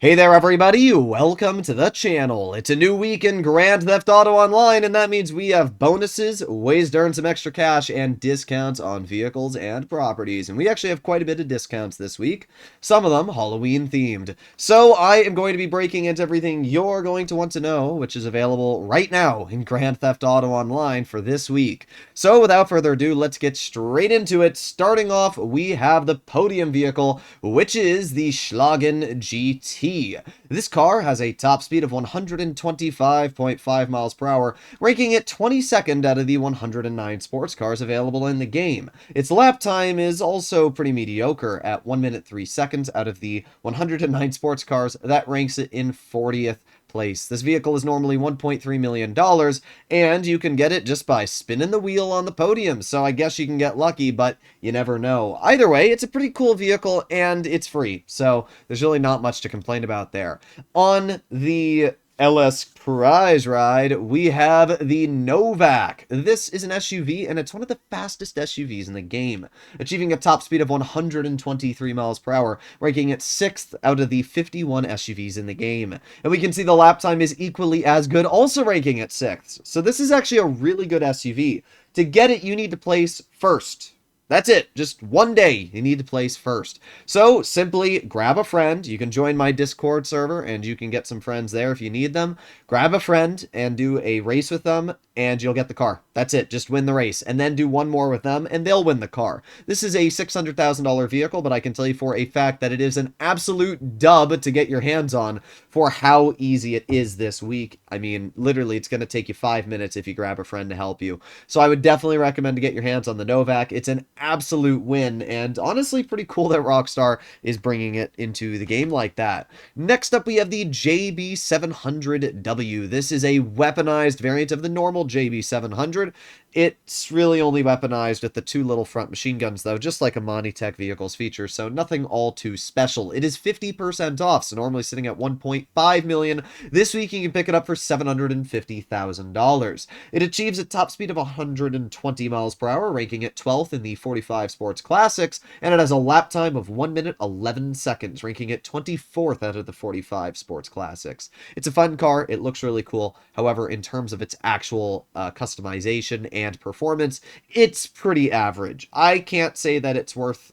Hey there everybody, welcome to the channel. It's a new week in Grand Theft Auto Online, and that means we have bonuses, ways to earn some extra cash, and discounts on vehicles and properties. And we actually have quite a bit of discounts this week, some of them Halloween themed. So I am going to be breaking into everything you're going to want to know, which is available right now in Grand Theft Auto Online for this week. So without further ado, let's get straight into it. Starting off, we have the Podium vehicle, which is the Cyclone GT. This car has a top speed of 125.5 miles per hour, ranking it 22nd out of the 109 sports cars available in the game. Its lap time is also pretty mediocre at 1 minute 3 seconds out of the 109 sports cars. That ranks it in 40th place. This vehicle is normally $1.3 million, and you can get it just by spinning the wheel on the podium, so I guess you can get lucky, but you never know. Either way, it's a pretty cool vehicle, and it's free, so there's really not much to complain about there. On the LS Prize Ride, we have the Novak. This is an SUV, and it's one of the fastest SUVs in the game, achieving a top speed of 123 miles per hour, ranking it 6th out of the 51 SUVs in the game. And we can see the lap time is equally as good, also ranking it 6th. So this is actually a really good SUV. To get it, you need to place first. That's it. Just one day you need to place first. So simply grab a friend. You can join my Discord server and you can get some friends there if you need them. Grab a friend and do a race with them and you'll get the car. That's it. Just win the race and then do one more with them and they'll win the car. This is a $600,000 vehicle, but I can tell you for a fact that it is an absolute dub to get your hands on for how easy it is this week. I mean, literally it's going to take you 5 minutes if you grab a friend to help you. So I would definitely recommend to get your hands on the Novak. It's an absolute win, and honestly pretty cool that Rockstar is bringing it into the game like that. Next up, we have the JB700W. This is a weaponized variant of the normal JB700. It's really only weaponized with the two little front machine guns, though, just like a Monitech vehicle's feature, so nothing all too special. It is 50% off, so normally sitting at $1.5 million. This week, you can pick it up for $750,000. It achieves a top speed of 120 miles per hour, ranking it 12th in the 45 Sports Classics, and it has a lap time of 1 minute 11 seconds, ranking it 24th out of the 45 Sports Classics. It's a fun car. It looks really cool. However, in terms of its actual customization and performance, it's pretty average. I can't say that it's worth,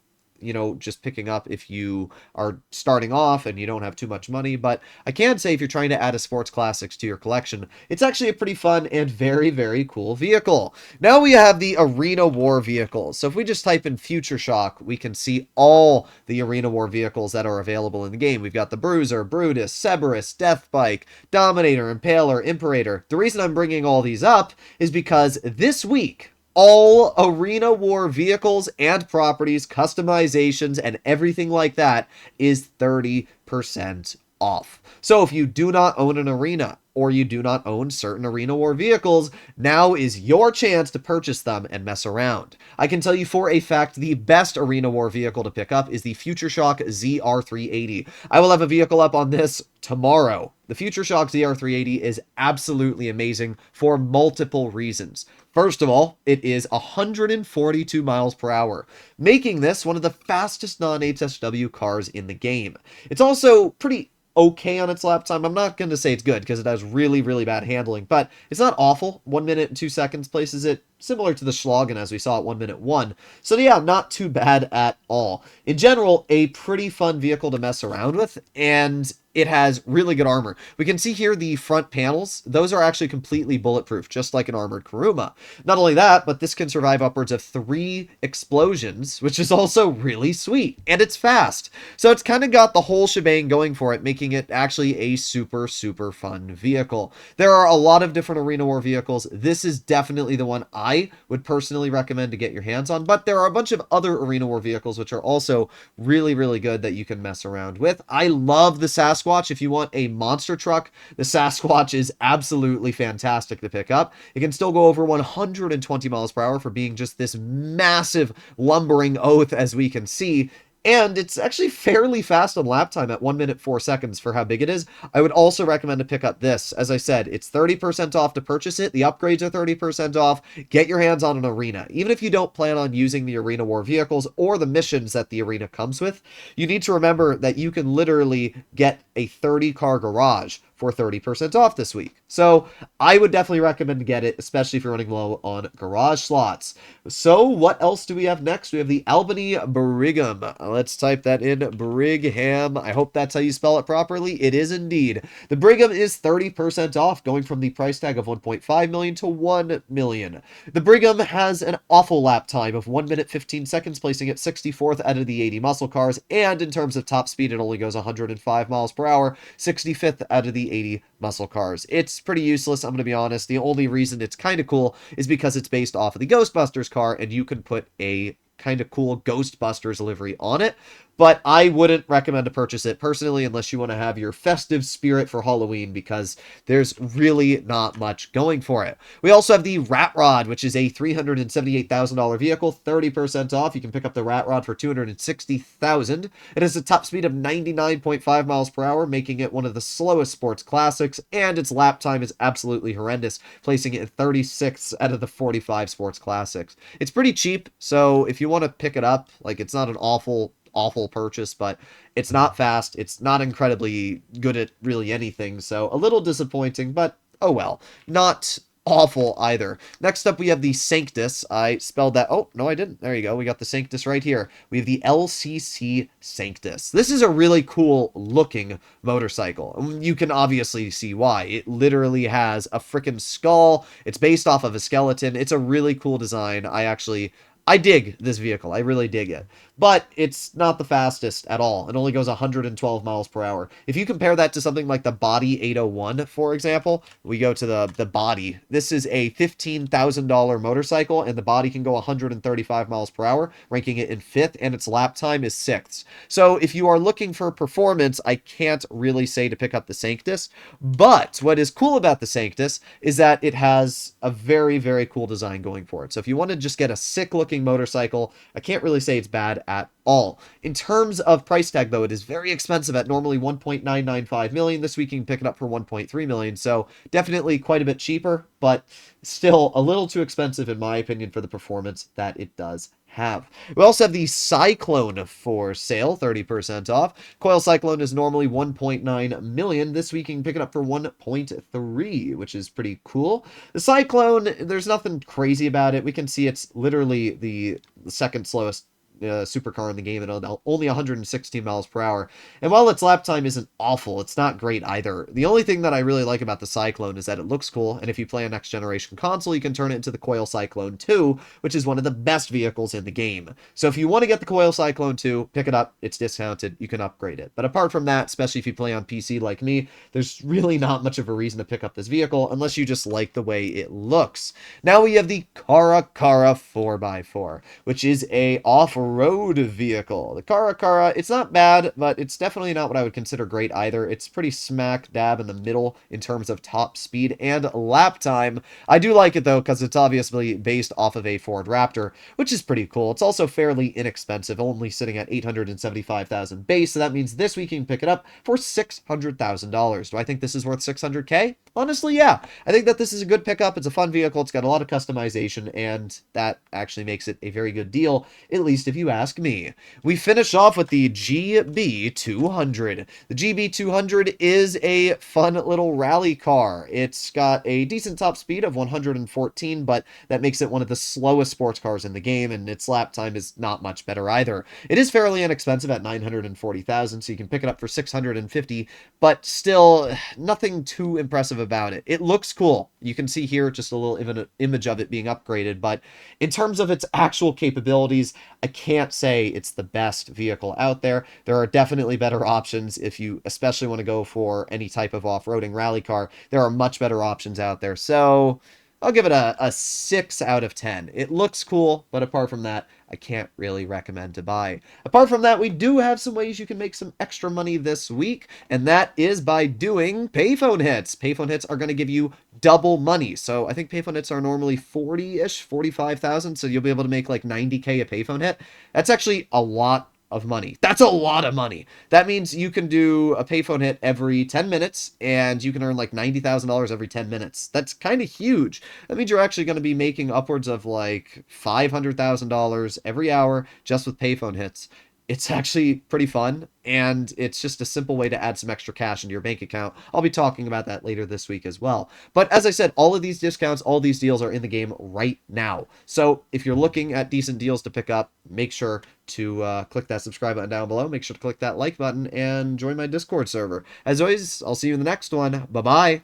just picking up if you are starting off and you don't have too much money, but I can say if you're trying to add a sports classics to your collection, it's actually a pretty fun and very, very cool vehicle. Now we have the Arena War vehicles. So if we just type in Future Shock, we can see all the Arena War vehicles that are available in the game. We've got the Bruiser, Brutus, Cerberus, Deathbike, Dominator, Impaler, Imperator. The reason I'm bringing all these up is because this week, all Arena War vehicles and properties, customizations, and everything like that is 30% off. So if you do not own an Arena, or you do not own certain Arena War vehicles, now is your chance to purchase them and mess around. I can tell you for a fact the best Arena War vehicle to pick up is the Future Shock ZR380. I will have a vehicle up on this tomorrow. The Future Shock ZR380 is absolutely amazing for multiple reasons. First of all, it is 142 miles per hour, making this one of the fastest non-HSW cars in the game. It's also pretty okay on its lap time. I'm not going to say it's good because it has really, really bad handling, but it's not awful. 1 minute and 2 seconds places it similar to the Schlagen as we saw at 1 minute 1. So yeah, not too bad at all. In general, a pretty fun vehicle to mess around with, and it has really good armor. We can see here the front panels. Those are actually completely bulletproof, just like an armored Kuruma. Not only that, but this can survive upwards of 3 explosions, which is also really sweet, and it's fast. So it's kind of got the whole shebang going for it, making it actually a super, super fun vehicle. There are a lot of different Arena War vehicles. This is definitely the one I would personally recommend to get your hands on, but there are a bunch of other Arena War vehicles which are also really, really good that you can mess around with. I love the Sasquatch. If you want a monster truck, the Sasquatch is absolutely fantastic to pick up. It can still go over 120 miles per hour for being just this massive lumbering oath, as we can see. And it's actually fairly fast on lap time at 1 minute 4 seconds for how big it is. I would also recommend to pick up this. As I said, it's 30% off to purchase it. The upgrades are 30% off. Get your hands on an arena. Even if you don't plan on using the Arena War vehicles or the missions that the arena comes with, you need to remember that you can literally get a 30-car garage for 30% off this week. So I would definitely recommend to get it, especially if you're running low on garage slots. So what else do we have next? We have the Albany Brigham. Let's type that in, Brigham. I hope that's how you spell it properly. It is indeed. The Brigham is 30% off, going from the price tag of 1.5 million to 1 million. The Brigham has an awful lap time of 1 minute 15 seconds, placing it 64th out of the 80 muscle cars, and in terms of top speed, it only goes 105 miles per hour, 65th out of the 80 muscle cars. It's pretty useless, I'm going to be honest. The only reason it's kind of cool is because it's based off of the Ghostbusters car, and you can put a kind of cool Ghostbusters livery on it. But I wouldn't recommend to purchase it personally unless you want to have your festive spirit for Halloween, because there's really not much going for it. We also have the Rat Rod, which is a $378,000 vehicle, 30% off. You can pick up the Rat Rod for $260,000. It has a top speed of 99.5 miles per hour, making it one of the slowest sports classics, and its lap time is absolutely horrendous, placing it in 36th out of the 45 sports classics. It's pretty cheap, so if you want to pick it up, like, it's not an awful purchase, but it's not fast. It's not incredibly good at really anything, so a little disappointing, but oh well. Not awful either. Next up, we have the Sanctus. I spelled that. Oh, no, I didn't. There you go. We got the Sanctus right here. We have the LCC Sanctus. This is a really cool looking motorcycle. You can obviously see why. It literally has a freaking skull. It's based off of a skeleton. It's a really cool design. I dig this vehicle. I really dig it. But it's not the fastest at all. It only goes 112 miles per hour. If you compare that to something like the Body 801, for example, we go to the Body. This is a $15,000 motorcycle, and the Body can go 135 miles per hour, ranking it in 5th, and its lap time is 6th. So if you are looking for performance, I can't really say to pick up the Sanctus. But what is cool about the Sanctus is that it has a very, very cool design going for it. So if you want to just get a sick-looking motorcycle, I can't really say it's bad at all. In terms of price tag, though, it is very expensive at normally 1.995 million. This week you can pick it up for 1.3 million, so definitely quite a bit cheaper, but still a little too expensive in my opinion for the performance that it does have. We also have the Cyclone for sale, 30% off. Coil Cyclone is normally 1.9 million. This week you can pick it up for 1.3, which is pretty cool. The Cyclone, there's nothing crazy about it. We can see it's literally the second slowest supercar in the game at only 116 miles per hour. And while its lap time isn't awful, it's not great either. The only thing that I really like about the Cyclone is that it looks cool, and if you play a next generation console, you can turn it into the Coil Cyclone 2, which is one of the best vehicles in the game. So if you want to get the Coil Cyclone 2, pick it up. It's discounted. You can upgrade it. But apart from that, especially if you play on PC like me, there's really not much of a reason to pick up this vehicle unless you just like the way it looks. Now we have the Caracara 4x4, which is a off-road vehicle. The Caracara, it's not bad, but it's definitely not what I would consider great either. It's pretty smack dab in the middle in terms of top speed and lap time. I do like it though, because it's obviously based off of a Ford Raptor, which is pretty cool. It's also fairly inexpensive, only sitting at $875,000 base, so that means this week you can pick it up for $600,000. Do I think this is worth $600K? Honestly, yeah. I think that this is a good pickup. It's a fun vehicle. It's got a lot of customization, and that actually makes it a very good deal, at least if you ask me. We finish off with the GB200. The GB200 is a fun little rally car. It's got a decent top speed of 114, but that makes it one of the slowest sports cars in the game, and its lap time is not much better either. It is fairly inexpensive at $940,000, so you can pick it up for $650, but still nothing too impressive about it. It looks cool. You can see here just a little image of it being upgraded, but in terms of its actual capabilities, I can't say it's the best vehicle out there. There are definitely better options if you especially want to go for any type of off-roading rally car. There are much better options out there, so I'll give it a 6 out of 10. It looks cool, but apart from that, I can't really recommend to buy. Apart from that, we do have some ways you can make some extra money this week, and that is by doing Payphone hits. Payphone hits are going to give you double money. So I think Payphone hits are normally 40-ish, 45,000, so you'll be able to make like 90K a Payphone hit. That's actually a lot of money. That's a lot of money. That means you can do a payphone hit every 10 minutes, and you can earn like $90,000 every 10 minutes. That's kind of huge. That means you're actually going to be making upwards of like $500,000 every hour just with payphone hits. It's actually pretty fun, and it's just a simple way to add some extra cash into your bank account. I'll be talking about that later this week as well. But as I said, all of these discounts, all these deals are in the game right now. So if you're looking at decent deals to pick up, make sure to click that subscribe button down below. Make sure to click that like button and join my Discord server. As always, I'll see you in the next one. Bye-bye.